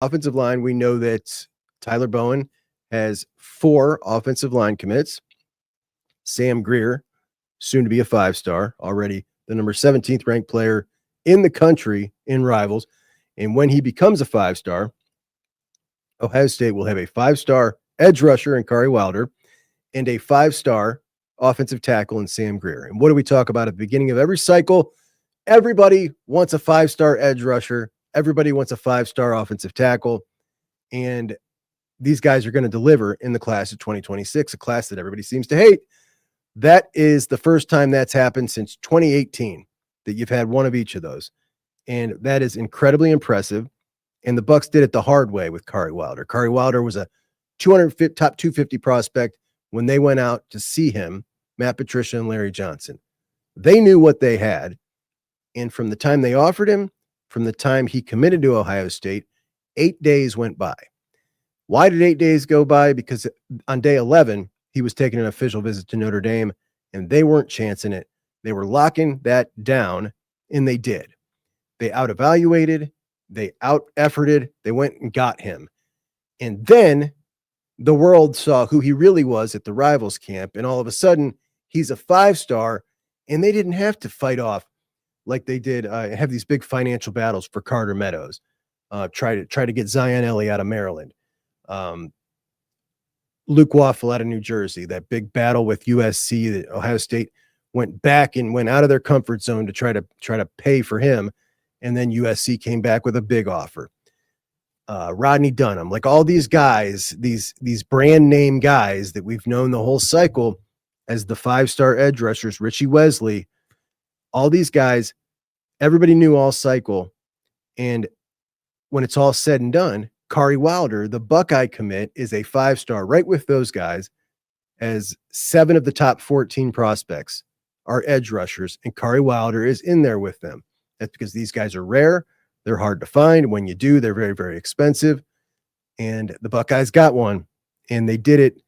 Offensive line, we know that Tyler Bowen has 4 offensive line commits. Sam Greer, soon to be a 5-star, already the number 17th ranked player in the country in Rivals. And when he becomes a 5-star, Ohio State will have a 5-star edge rusher in Kari Wilder and a 5-star offensive tackle in Sam Greer. And what do we talk about at the beginning of every cycle? Everybody wants a 5-star edge rusher. Everybody wants a 5-star offensive tackle. And these guys are going to deliver in the class of 2026, a class that everybody seems to hate. That is the first time that's happened since 2018 that you've had one of each of those. And that is incredibly impressive. And the Bucs did it the hard way with Kari Wilder. Kari Wilder was a top 250 prospect when they went out to see him, Matt Patricia and Larry Johnson. They knew what they had. And from the time they offered him, from the time he committed to Ohio State, 8 days went by. Why did 8 days go by? Because on day 11, he was taking an official visit to Notre Dame, and they weren't chancing it. They were locking that down, and they did. They out-evaluated, they out-efforted, they went and got him. And then the world saw who he really was at the Rivals camp, and all of a sudden, he's a 5-star, and they didn't have to fight off like they did, have these big financial battles for Carter Meadows, try to get Zion Ellie out of Maryland. Luke Waffle out of New Jersey, that big battle with USC that Ohio State went back and went out of their comfort zone to try to pay for him. And then USC came back with a big offer. Rodney Dunham, like all these guys, these brand name guys that we've known the whole cycle as the 5-star edge rushers, Richie Wesley, all these guys, everybody knew all cycle. And when it's all said and done, Kari Wilder, the Buckeye commit, is a 5-star right with those guys, as 7 of the top 14 prospects are edge rushers, and Kari Wilder is in there with them. That's because these guys are rare. They're hard to find. When you do, they're very, very expensive. And the Buckeyes got one, and they did it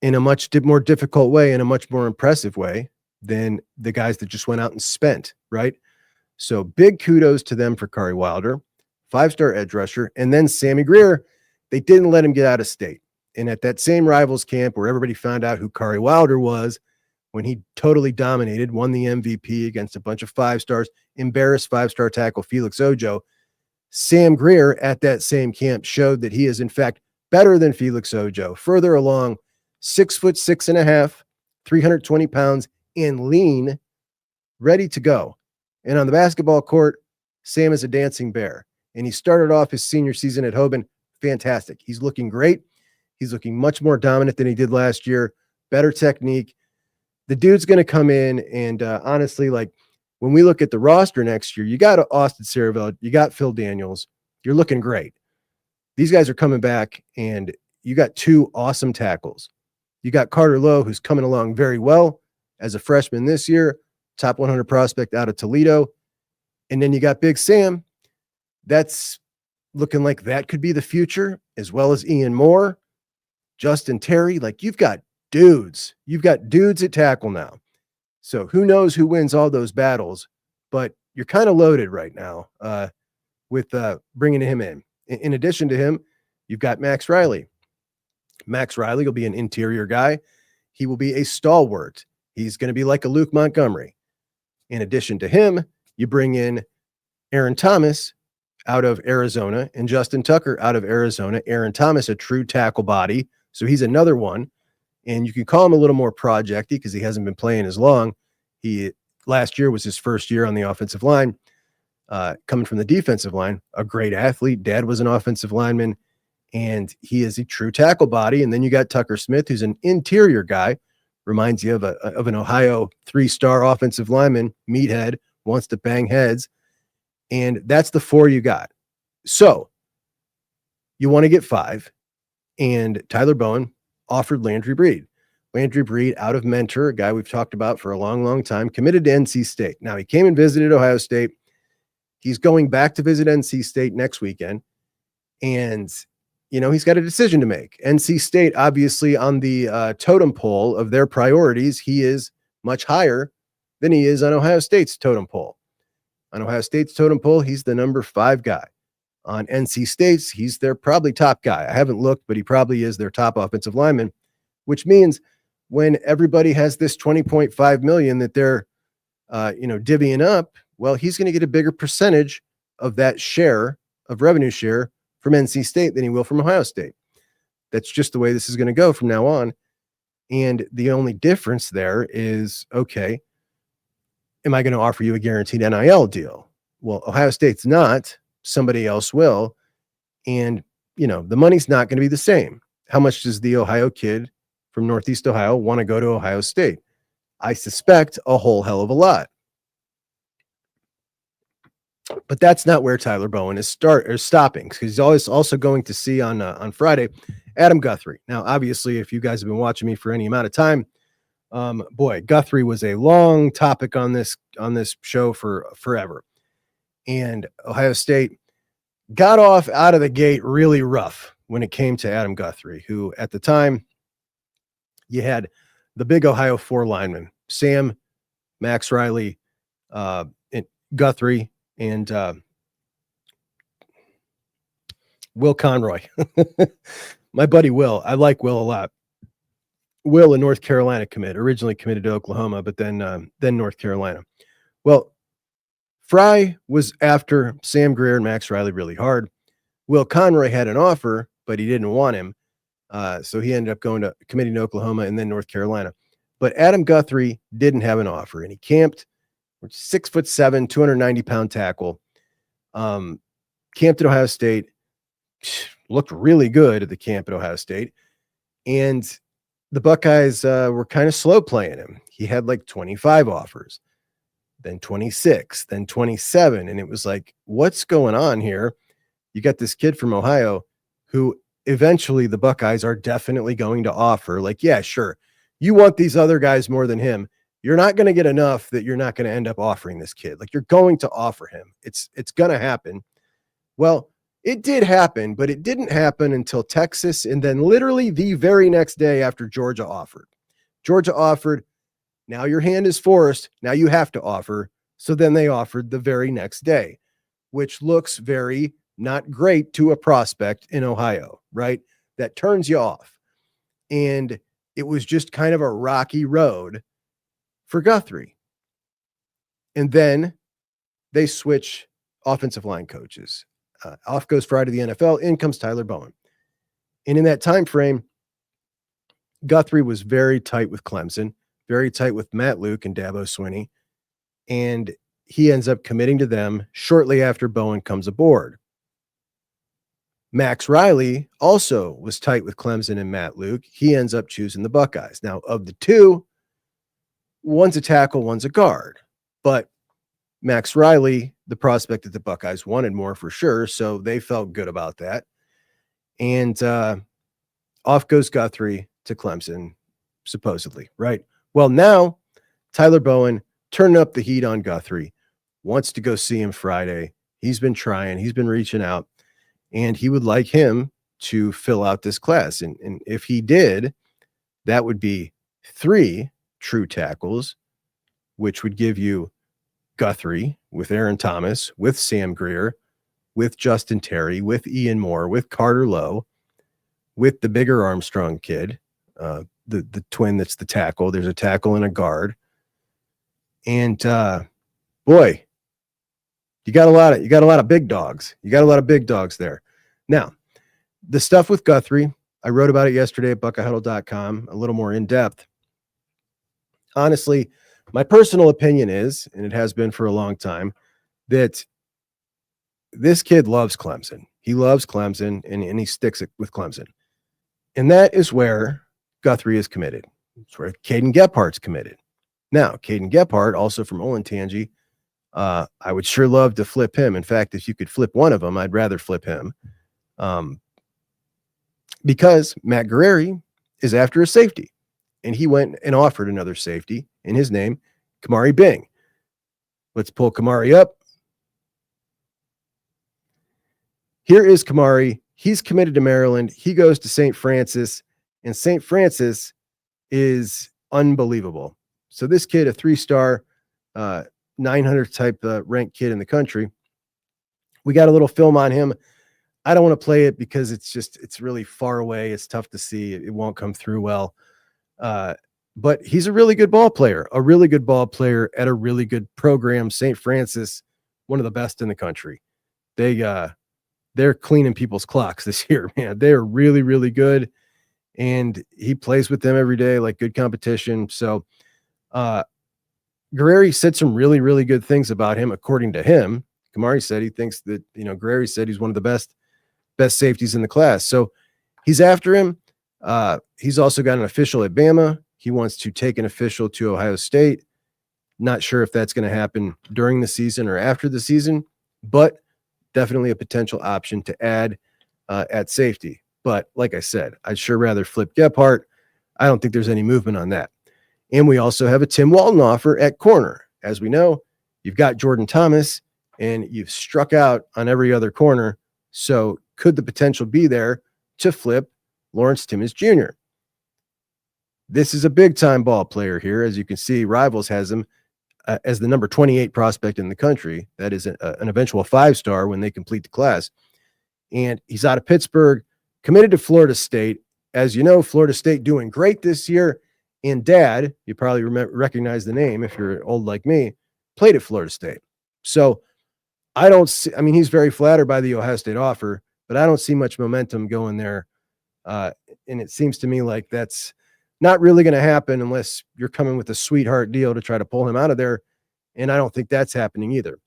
in a much more difficult way, in a much more impressive way than the guys that just went out and spent, right? So big kudos to them for Kari Wilder, 5-star edge rusher. And then Sammy Greer, they didn't let him get out of state. And at that same Rivals camp where everybody found out who Kari Wilder was, when he totally dominated, won the MVP against a bunch of 5-stars, embarrassed 5-star tackle Felix Ojo, Sam Greer at that same camp showed that he is in fact better than Felix Ojo, further along, 6'6.5", 320 pounds, and lean, ready to go. And on the basketball court, Sam is a dancing bear. And he started off his senior season at Hoban fantastic. He's looking great. He's looking much more dominant than he did last year. Better technique. The dude's going to come in, and honestly, like when we look at the roster next year, you got Austin Ceravelle, you got Phil Daniels. You're looking great. These guys are coming back, and you got 2 awesome tackles. You got Carter Lowe, who's coming along very well as a freshman this year, top 100 prospect out of Toledo. And then you got Big Sam. That's looking like that could be the future, as well as Ian Moore, Justin Terry. Like you've got dudes at tackle now. So who knows who wins all those battles, but you're kind of loaded right now with bringing him in. In addition to him, you've got Max Riley. Max Riley will be an interior guy. He will be a stalwart. He's going to be like a Luke Montgomery. In addition to him, you bring in Aaron Thomas out of Arizona and Justin Tucker out of Arizona. Aaron Thomas, a true tackle body. So he's another one. And you can call him a little more projecty because he hasn't been playing as long. Last year was his first year on the offensive line, coming from the defensive line, a great athlete. Dad was an offensive lineman, and he is a true tackle body. And then you got Tucker Smith, who's an interior guy, reminds you of an Ohio 3-star offensive lineman, meathead, wants to bang heads. And that's the 4 you got. So you want to get 5. And Tyler Bowen offered Landry Breed. Landry Breed out of Mentor, a guy we've talked about for a long, long time, committed to NC State. Now, he came and visited Ohio State. He's going back to visit NC State next weekend. And, he's got a decision to make. NC State, obviously, on the totem pole of their priorities, he is much higher than he is on Ohio State's totem pole. On Ohio State's totem pole, he's the number 5 guy. On NC State's, he's their probably top guy. I haven't looked, but he probably is their top offensive lineman, which means when everybody has this 20.5 million that they're divvying up, well, he's going to get a bigger percentage of that share of revenue share from NC State than he will from Ohio State. That's just the way this is going to go from now on. And the only difference there is, okay, am I going to offer you a guaranteed NIL deal? Well, Ohio State's not. Somebody else will. And, the money's not going to be the same. How much does the Ohio kid from Northeast Ohio want to go to Ohio State? I suspect a whole hell of a lot. But that's not where Tyler Bowen is stopping, because he's always also going to see on Friday Adam Guthrie. Now, obviously, if you guys have been watching me for any amount of time, Guthrie was a long topic on this show for forever. And Ohio State got off out of the gate really rough when it came to Adam Guthrie, who at the time you had the big Ohio 4 linemen, Sam, Max Riley, and Guthrie, and Will Conroy. My buddy Will. I like Will a lot. Will, a North Carolina commit, originally committed to Oklahoma, but then North Carolina. Well, Fry was after Sam Greer and Max Riley really hard. Will Conroy had an offer, but he didn't want him. So he ended up committing to Oklahoma and then North Carolina. But Adam Guthrie didn't have an offer, and he camped. 6'7", 290-pound tackle. Camped at Ohio State. Looked really good at the camp at Ohio State. And the Buckeyes were kind of slow playing him. He had like 25 offers, then 26, then 27. And it was like, what's going on here? You got this kid from Ohio who eventually the Buckeyes are definitely going to offer. Like, yeah, sure. You want these other guys more than him. You're not going to get enough that you're not going to end up offering this kid. Like, you're going to offer him. It's going to happen. Well, it did happen, but it didn't happen until Texas, and then literally the very next day after Georgia offered. Georgia offered. Now your hand is forced. Now you have to offer. So then they offered the very next day, which looks very not great to a prospect in Ohio, right? That turns you off. And it was just kind of a rocky road for Guthrie. And then they switch offensive line coaches. Off goes Fry to the NFL. In comes Tyler Bowen. And in that time frame, Guthrie was very tight with Clemson, very tight with Matt Luke and Dabo Swinney. And he ends up committing to them shortly after Bowen comes aboard. Max Riley also was tight with Clemson and Matt Luke. He ends up choosing the Buckeyes. Now, of the two, one's a tackle, one's a guard. But Max Riley, the prospect that the Buckeyes wanted more for sure, so they felt good about that. And off goes Guthrie to Clemson, supposedly, right? Well, now Tyler Bowen turning up the heat on Guthrie, wants to go see him Friday. He's been trying, he's been reaching out, and he would like him to fill out this class. And if he did, that would be 3 true tackles, which would give you Guthrie with Aaron Thomas, with Sam Greer, with Justin Terry, with Ian Moore, with Carter Lowe, with the bigger Armstrong kid, the twin that's the tackle. There's a tackle and a guard. And boy, you got a lot of big dogs. You got a lot of big dogs there. Now, the stuff with Guthrie, I wrote about it yesterday at BuckeyeHuddle.com, a little more in depth. Honestly, my personal opinion is, and it has been for a long time, that this kid loves Clemson. He loves Clemson, and he sticks with Clemson. And that is where Guthrie is committed. It's where Caden Gephardt's committed. Now, Caden Gephard, also from Olentangy, I would sure love to flip him. In fact, if you could flip one of them, I'd rather flip him. Because Matt Guerrieri is after a safety. And he went and offered another safety in his name, Kamari Bing. Let's pull Kamari up. Here is Kamari. He's committed to Maryland. He goes to St. Francis, and St. Francis is unbelievable. So this kid, a 3-star, 900 type ranked kid in the country. We got a little film on him I don't want to play it because it's really far away. It's tough to see. It won't come through well. But he's a really good ball player at a really good program. St. Francis, one of the best in the country. They're cleaning people's clocks this year, man. They are really, really good. And he plays with them every day, like good competition. So, Guerreri said some really, really good things about him. According to him, Kamari said he thinks that, Guerreri said he's one of the best safeties in the class. So he's after him. He's also got an official at Bama. He wants to take an official to Ohio State. Not sure if that's going to happen during the season or after the season, but definitely a potential option to add at safety. But like I said, I'd sure rather flip Gephardt. I don't think there's any movement on that. And we also have a Tim Walton offer at corner. As we know, you've got Jordan Thomas, and you've struck out on every other corner. So could the potential be there to flip Lawrence Timmons Jr.? This is a big-time ball player here. As you can see, Rivals has him as the number 28 prospect in the country. That is an eventual 5-star when they complete the class. And he's out of Pittsburgh, committed to Florida State. As you know, Florida State doing great this year. And Dad, you probably recognize the name if you're old like me, played at Florida State. So he's very flattered by the Ohio State offer, but I don't see much momentum going there. And it seems to me like that's not really going to happen unless you're coming with a sweetheart deal to try to pull him out of there. And I don't think that's happening either.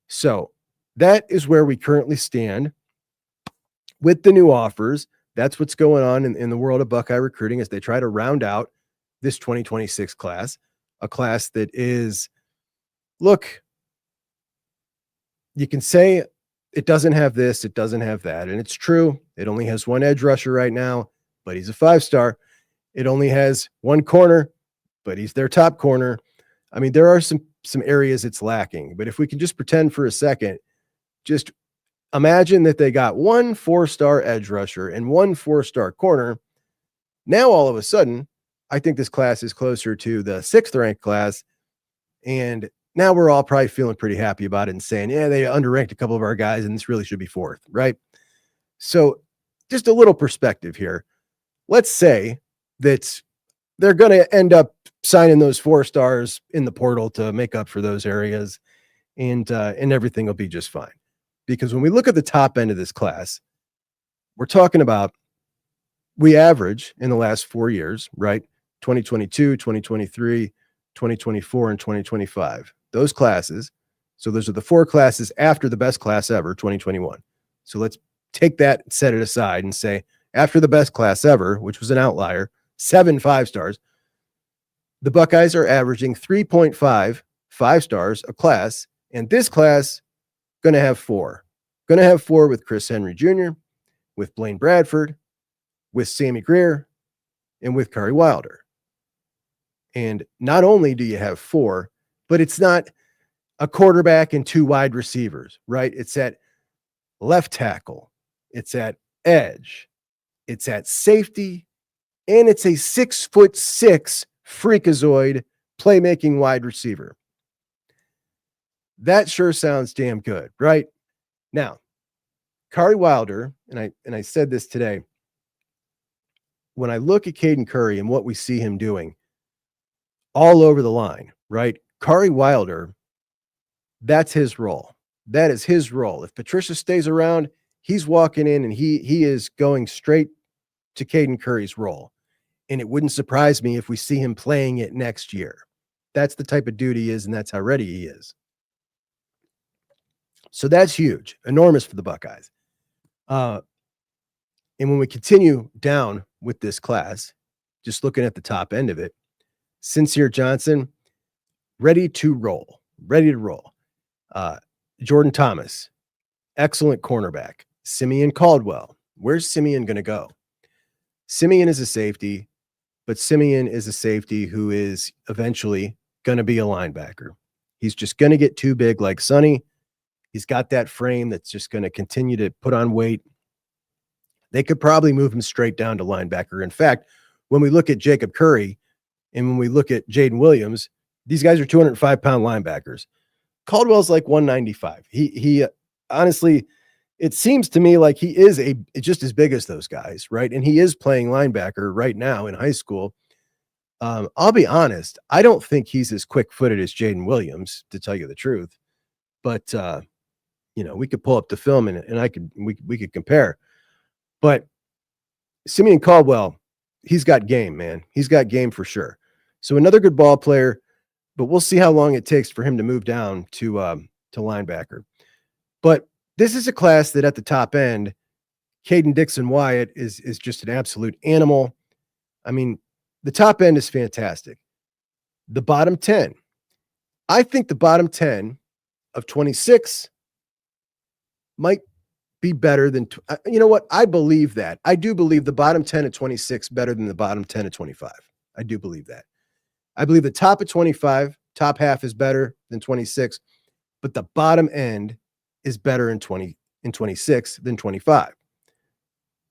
So that is where we currently stand with the new offers. That's what's going on in the world of Buckeye recruiting as they try to round out this 2026 class, a class that is, look, you can say it doesn't have this, it doesn't have that. And it's true. It only has one edge rusher right now, but he's a 5-star. It only has one corner, but he's their top corner. I mean, there are some areas it's lacking, but if we can just pretend for a second, just imagine that they got one 4-star edge rusher and one 4-star corner. Now, all of a sudden, I think this class is closer to the 6th ranked class. And now we're all probably feeling pretty happy about it and saying, yeah, they underranked a couple of our guys and this really should be 4th, right? So just a little perspective here. Let's say that they're going to end up signing those 4 stars in the portal to make up for those areas, and everything will be just fine. Because when we look at the top end of this class, we're talking about, we average in the last 4 years, right? 2022, 2023, 2024, and 2025. Those classes. So those are the 4 classes after the best class ever, 2021. So let's take that and set it aside and say, after the best class ever, which was an outlier, 7 5-stars, the Buckeyes are averaging 3.5 5-stars a class. And this class going to have 4. Going to have 4 with Chris Henry Jr., with Blaine Bradford, with Sammy Greer, and with Curry Wilder. And not only do you have 4, but it's not a quarterback and 2 wide receivers, right? It's at left tackle, it's at edge, it's at safety, and it's a 6'6" freakazoid playmaking wide receiver. That sure sounds damn good, right? Now, Curry Wilder, and I said this today, when I look at Caden Curry and what we see him doing all over the line, right? Curry Wilder, that's his role. That is his role. If Patricia stays around, he's walking in and he is going straight to Caden Curry's role. And it wouldn't surprise me if we see him playing it next year. That's the type of dude he is, and that's how ready he is. So that's huge, enormous for the Buckeyes. And when we continue down with this class, just looking at the top end of it, Sincere Johnson, ready to roll. Jordan Thomas, excellent cornerback. Simeon Caldwell, where's Simeon going to go? Simeon is a safety, but Simeon is a safety who is eventually going to be a linebacker. He's just going to get too big like Sonny. He's got that frame that's just going to continue to put on weight. They could probably move him straight down to linebacker. In fact, when we look at Jacob Curry and when we look at Jaden Williams, these guys are 205-pound linebackers. Caldwell's like 195. He honestly, it seems to me like he is just as big as those guys, right? And he is playing linebacker right now in high school. I'll be honest, I don't think he's as quick-footed as Jaden Williams, to tell you the truth. But we could pull up the film and we could compare. But Simeon Caldwell, he's got game, man. He's got game for sure. So another good ball player, but we'll see how long it takes for him to move down to linebacker. But this is a class that at the top end, Caden Dixon-Wyatt is just an absolute animal. I mean, the top end is fantastic. The bottom 10, I think the bottom 10 of 26 might be better than, you know what? I believe that. I do believe the bottom 10 of 26 better than the bottom 10 of 25. I do believe that. I believe the top of 25, top half is better than 26, but the bottom end is better in 26 than 25.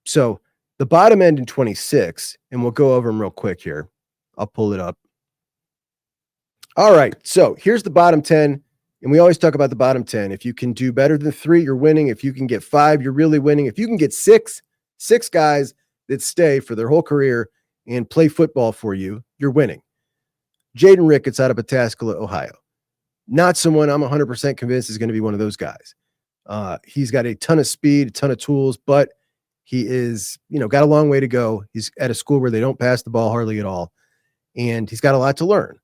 So the bottom end in 26, and we'll go over them real quick here. I'll pull it up. All right. So here's the bottom 10. And we always talk about the bottom 10. If you can do better than 3, you're winning. If you can get 5, you're really winning. If you can get six guys that stay for their whole career and play football for you, you're winning. Jaden Ricketts out of Pataskala, Ohio. Not someone I'm 100% convinced is going to be one of those guys. He's got a ton of speed, a ton of tools, but he is, got a long way to go. He's at a school where they don't pass the ball hardly at all. And he's got a lot to learn.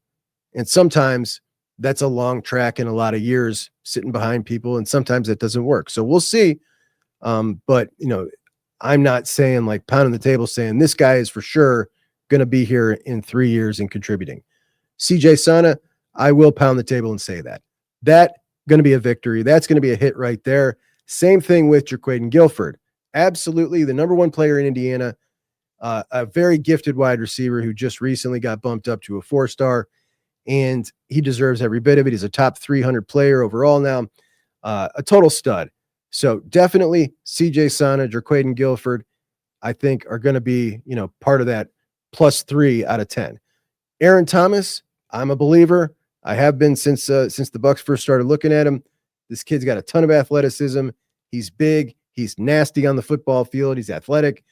And sometimes that's a long track and a lot of years sitting behind people. And sometimes it doesn't work. So we'll see. But I'm not saying like pounding the table saying this guy is for sure going to be here in 3 years and contributing. CJ Sana, I will pound the table and say that. That's going to be a victory. That's going to be a hit right there. Same thing with Jaquaden Guilford. Absolutely the number 1 player in Indiana, a very gifted wide receiver who just recently got bumped up to a 4-star. And he deserves every bit of it. He's a top 300 player overall now, a total stud. So definitely CJ Sana, Jaquaden Guilford, I think are going to be, part of that +3 out of 10. Aaron Thomas, I'm a believer. I have been since the Bucks first started looking at him. This kid's got a ton of athleticism. He's big. He's nasty on the football field. He's athletic.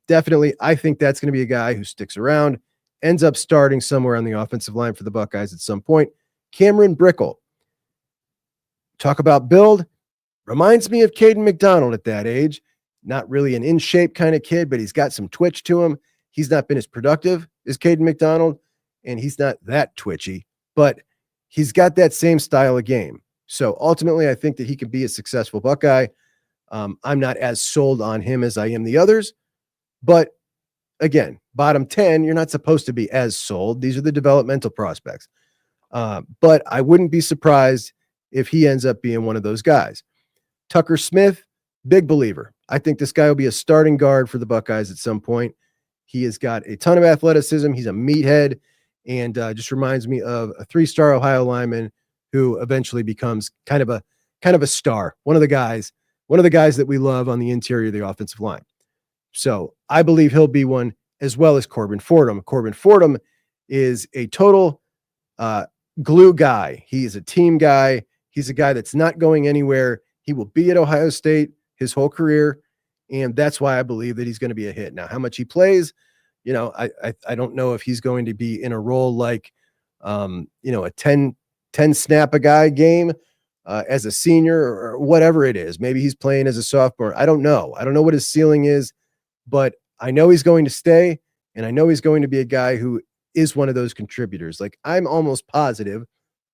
Definitely, I think that's going to be a guy who sticks around, ends up starting somewhere on the offensive line for the Buckeyes at some point. Cameron Brickle. Talk about build. Reminds me of Caden McDonald at that age. Not really an in-shape kind of kid, but he's got some twitch to him. He's not been as productive as Caden McDonald, and he's not that twitchy, but he's got that same style of game. So ultimately, I think that he can be a successful Buckeye. I'm not as sold on him as I am the others, but again, bottom 10, you're not supposed to be as sold. These are the developmental prospects. But I wouldn't be surprised if he ends up being one of those guys. Tucker Smith, big believer. I think this guy will be a starting guard for the Buckeyes at some point. He has got a ton of athleticism. He's a meathead, and just reminds me of a 3-star Ohio lineman who eventually becomes kind of a star. One of the guys that we love on the interior of the offensive line. So I believe he'll be one, as well as Corbin Fordham. Corbin Fordham is a total glue guy. He is a team guy. He's a guy that's not going anywhere. He will be at Ohio State his whole career, and that's why I believe that he's going to be a hit. Now, how much he plays, I don't know if he's going to be in a role like, a 10 snap a guy game as a senior or whatever it is. Maybe he's playing as a sophomore. I don't know. I don't know what his ceiling is, but I know he's going to stay, and I know he's going to be a guy who is one of those contributors. Like, I'm almost positive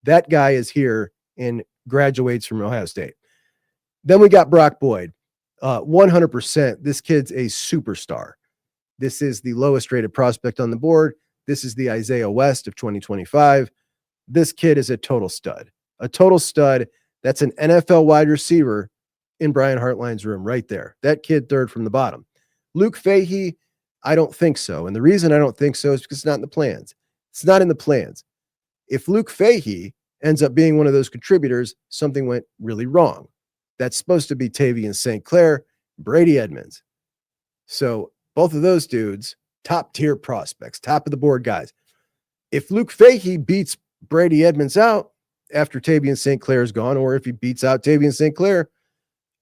that guy is here and graduates from Ohio State. Then we got Brock Boyd. 100%. This kid's a superstar. This is the lowest rated prospect on the board. This is the Isaiah West of 2025. This kid is a total stud. A total stud. That's an NFL wide receiver in Brian Hartline's room right there. That kid third from the bottom. Luke Fahey, I don't think so. And the reason I don't think so is because it's not in the plans. It's not in the plans. If Luke Fahey ends up being one of those contributors, something went really wrong. That's supposed to be Tavian St. Clair, Brady Edmonds. So both of those dudes, top tier prospects, top of the board guys. If Luke Fahey beats Brady Edmonds out after Tavian St. Clair is gone, or if he beats out Tavian St. Clair,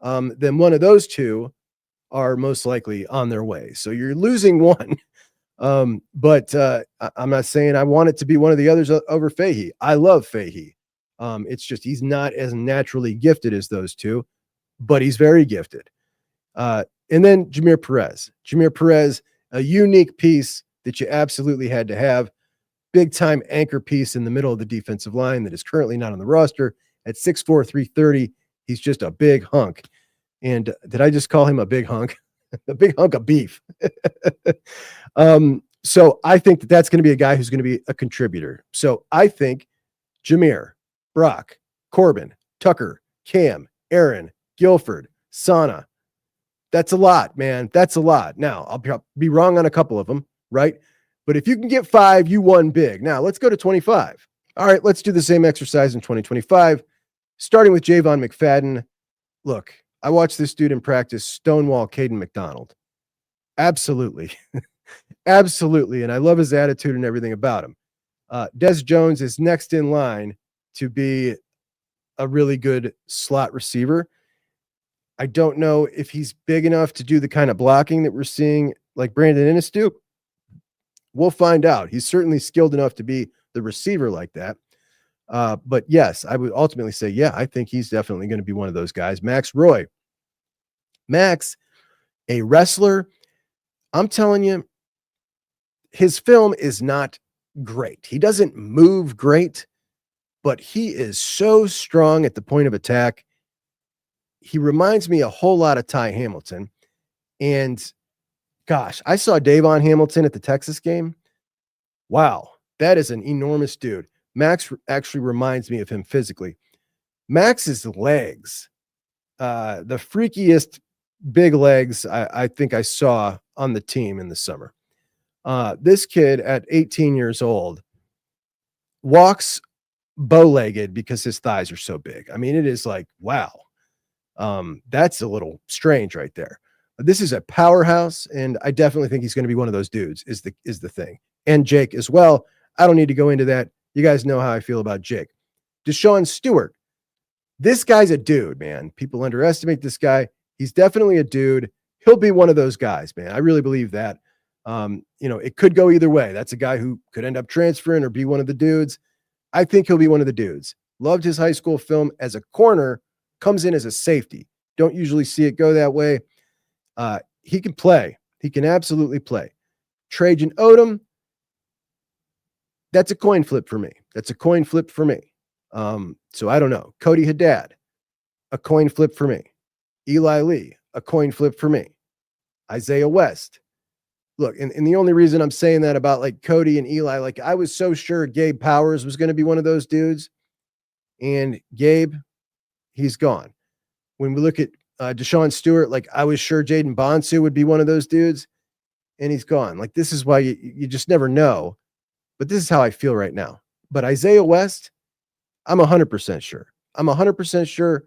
then one of those two are most likely on their way. So you're losing one. But I'm not saying I want it to be one of the others over Fahey. I love Fahey. It's just he's not as naturally gifted as those two, but he's very gifted. And then Jameer Perez. Jameer Perez, a unique piece that you absolutely had to have. Big time anchor piece in the middle of the defensive line that is currently not on the roster. At 6'4", 330, he's just a big hunk. And did I just call him a big hunk? A big hunk of beef. So I think that that's going to be a guy who's going to be a contributor. So I think Jameer, Brock, Corbin, Tucker, Cam, Aaron, Guilford, Sana. That's a lot, man. That's a lot. Now, I'll be wrong on a couple of them, right? But if you can get 5, you won big. Now, let's go to 25. All right, let's do the same exercise in 2025, starting with Javon McFadden. Look, I watched this dude in practice stonewall Caden McDonald. Absolutely. Absolutely. And I love his attitude and everything about him. Des Jones is next in line to be a really good slot receiver. I don't know if he's big enough to do the kind of blocking that we're seeing like Brandon Innes do. We'll find out. He's certainly skilled enough to be the receiver like that. But yes, I would ultimately say, yeah, I think he's definitely going to be one of those guys. Max Roy. Max, a wrestler. I'm telling you, his film is not great. He doesn't move great, but he is so strong at the point of attack. He reminds me a whole lot of Ty Hamilton. And gosh, I saw Davon Hamilton at the Texas game. Wow, that is an enormous dude. Max actually reminds me of him physically. Max's legs, the freakiest big legs I think I saw on the team in the summer. This kid at 18 years old walks bow-legged because his thighs are so big. I mean, it is like, wow. That's a little strange right there. This is a powerhouse, and I definitely think he's going to be one of those dudes is the thing. And Jake as well. I don't need to go into that. You guys know how I feel about Jake. Deshaun Stewart. This guy's a dude, man. People underestimate this guy. He's definitely a dude. He'll be one of those guys, man. I really believe that. It could go either way. That's a guy who could end up transferring or be one of the dudes. I think he'll be one of the dudes. Loved his high school film as a corner, comes in as a safety. Don't usually see it go that way. He can play. He can absolutely play. Trajan Odom, that's a coin flip for me. So I don't know. Cody Haddad, a coin flip for me. Eli Lee, a coin flip for me. Isaiah West. Look, and the only reason I'm saying that about like Cody and Eli, like I was so sure Gabe Powers was going to be one of those dudes. And Gabe, he's gone. When we look at Deshaun Stewart, like I was sure Jaden Bonsu would be one of those dudes, and he's gone. Like this is why you just never know. But this is how I feel right now. But Isaiah West, I'm 100% sure. I'm 100% sure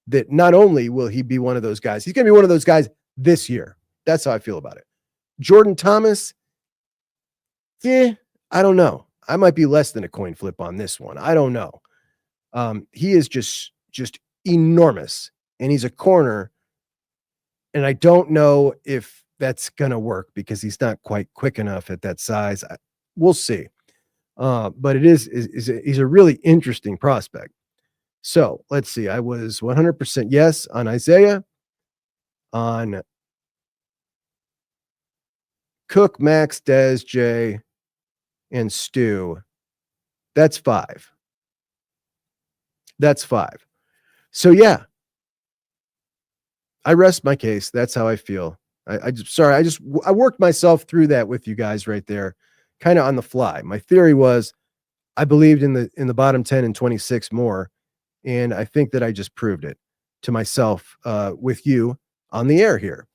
that not only will he be one of those guys, he's going to be one of those guys this year. That's how I feel about it. Jordan Thomas, I don't know. I might be less than a coin flip on this one. I don't know. He is just enormous, and he's a corner, and I don't know if that's going to work because he's not quite quick enough at that size. We'll see. But he's a really interesting prospect. So let's see. I was 100% yes on Isaiah, on Cook, Max, Dez, Jay, and Stu. That's 5. So yeah, I rest my case. That's how I feel. I worked myself through that with you guys right there, kind of on the fly. My theory was I believed in the bottom 10 and 26 more, and I think that I just proved it to myself with you on the air here.